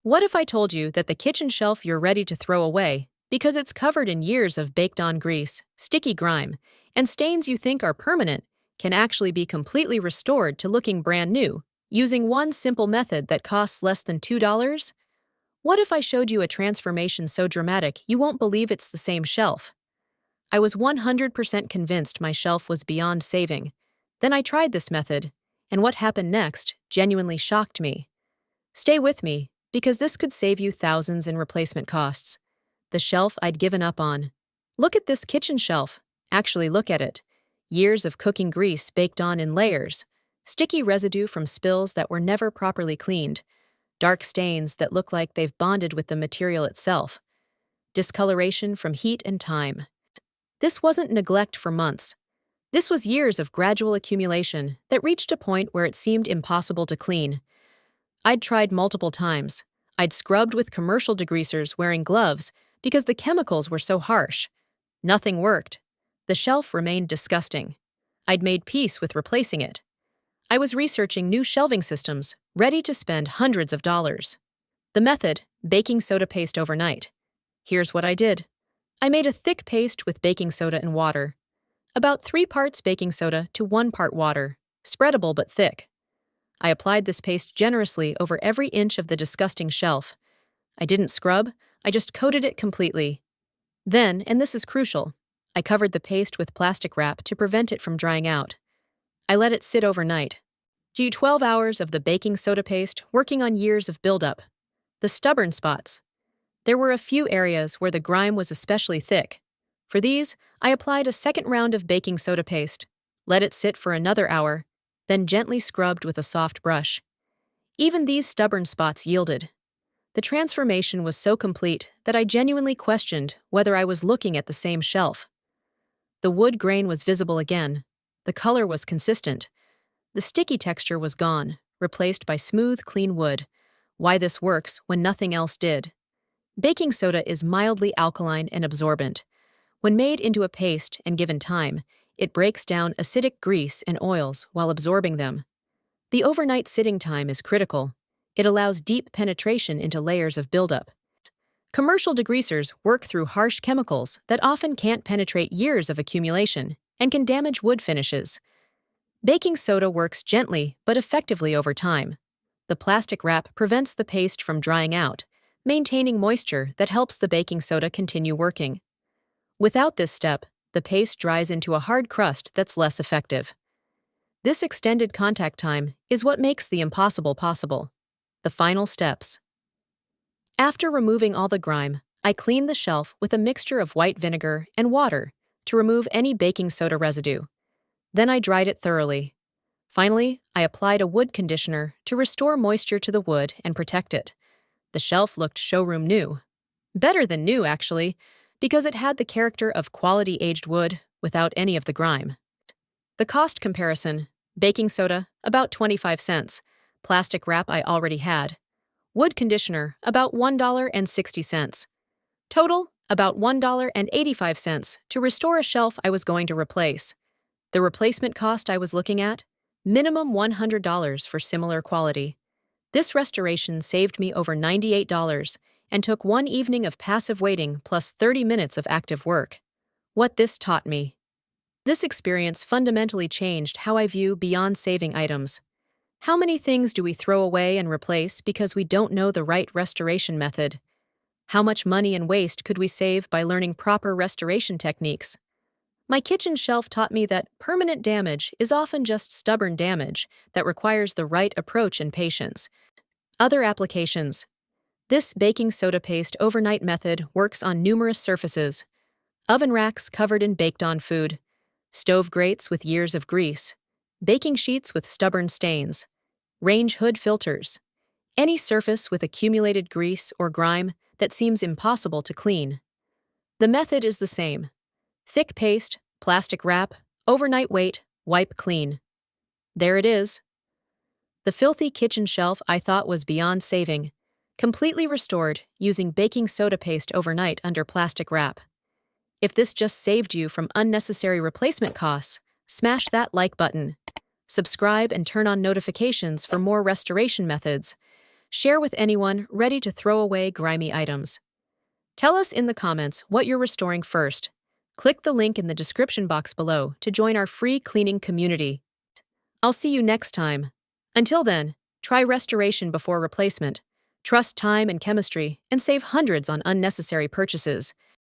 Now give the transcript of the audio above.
What if I told you that the kitchen shelf you're ready to throw away, because it's covered in years of baked-on grease, sticky grime, and stains you think are permanent, can actually be completely restored to looking brand new, using one simple method that costs less than $2? What if I showed you a transformation so dramatic you won't believe it's the same shelf? I was 100% convinced my shelf was beyond saving. Then I tried this method, and what happened next genuinely shocked me. Stay with me, because this could save you thousands in replacement costs. The shelf I'd given up on. Look at this kitchen shelf. Actually, look at it. Years of cooking grease baked on in layers. Sticky residue from spills that were never properly cleaned. Dark stains that look like they've bonded with the material itself. Discoloration from heat and time. This wasn't neglect for months. This was years of gradual accumulation that reached a point where it seemed impossible to clean. I'd tried multiple times. I'd scrubbed with commercial degreasers wearing gloves because the chemicals were so harsh. Nothing worked. The shelf remained disgusting. I'd made peace with replacing it. I was researching new shelving systems, ready to spend hundreds of dollars. The method: baking soda paste overnight. Here's what I did. I made a thick paste with baking soda and water. About 3 parts baking soda to 1 part water, spreadable but thick. I applied this paste generously over every inch of the disgusting shelf. I didn't scrub, I just coated it completely. Then, and this is crucial, I covered the paste with plastic wrap to prevent it from drying out. I let it sit overnight. 12 hours of the baking soda paste working on years of buildup. The stubborn spots. There were a few areas where the grime was especially thick. For these, I applied a second round of baking soda paste, let it sit for another hour, then gently scrubbed with a soft brush. Even these stubborn spots yielded. The transformation was so complete that I genuinely questioned whether I was looking at the same shelf. The wood grain was visible again. The color was consistent. The sticky texture was gone, replaced by smooth, clean wood. Why this works when nothing else did. Baking soda is mildly alkaline and absorbent. When made into a paste and given time, it breaks down acidic grease and oils while absorbing them. The overnight sitting time is critical. It allows deep penetration into layers of buildup. Commercial degreasers work through harsh chemicals that often can't penetrate years of accumulation and can damage wood finishes. Baking soda works gently but effectively over time. The plastic wrap prevents the paste from drying out, maintaining moisture that helps the baking soda continue working. Without this step, the paste dries into a hard crust that's less effective. This extended contact time is what makes the impossible possible. The final steps. After removing all the grime, I cleaned the shelf with a mixture of white vinegar and water to remove any baking soda residue. Then I dried it thoroughly. Finally, I applied a wood conditioner to restore moisture to the wood and protect it. The shelf looked showroom new. Better than new, actually, because it had the character of quality aged wood without any of the grime. The cost comparison: baking soda, about 25 cents. Plastic wrap I already had. Wood conditioner, about $1.60. Total, about $1.85 to restore a shelf I was going to replace. The replacement cost I was looking at? Minimum $100 for similar quality. This restoration saved me over $98 and took one evening of passive waiting plus 30 minutes of active work. What this taught me. This experience fundamentally changed how I view beyond saving items. How many things do we throw away and replace because we don't know the right restoration method? How much money and waste could we save by learning proper restoration techniques? My kitchen shelf taught me that permanent damage is often just stubborn damage that requires the right approach and patience. Other applications. This baking soda paste overnight method works on numerous surfaces. Oven racks covered in baked-on food, stove grates with years of grease, baking sheets with stubborn stains, range hood filters, any surface with accumulated grease or grime that seems impossible to clean. The method is the same. Thick paste, plastic wrap, overnight wait, wipe clean. There it is. The filthy kitchen shelf I thought was beyond saving, completely restored using baking soda paste overnight under plastic wrap. If this just saved you from unnecessary replacement costs, smash that like button. Subscribe and turn on notifications for more restoration methods. Share with anyone ready to throw away grimy items. Tell us in the comments what you're restoring first. Click the link in the description box below to join our free cleaning community. I'll see you next time. Until then, try restoration before replacement. Trust time and chemistry and save hundreds on unnecessary purchases.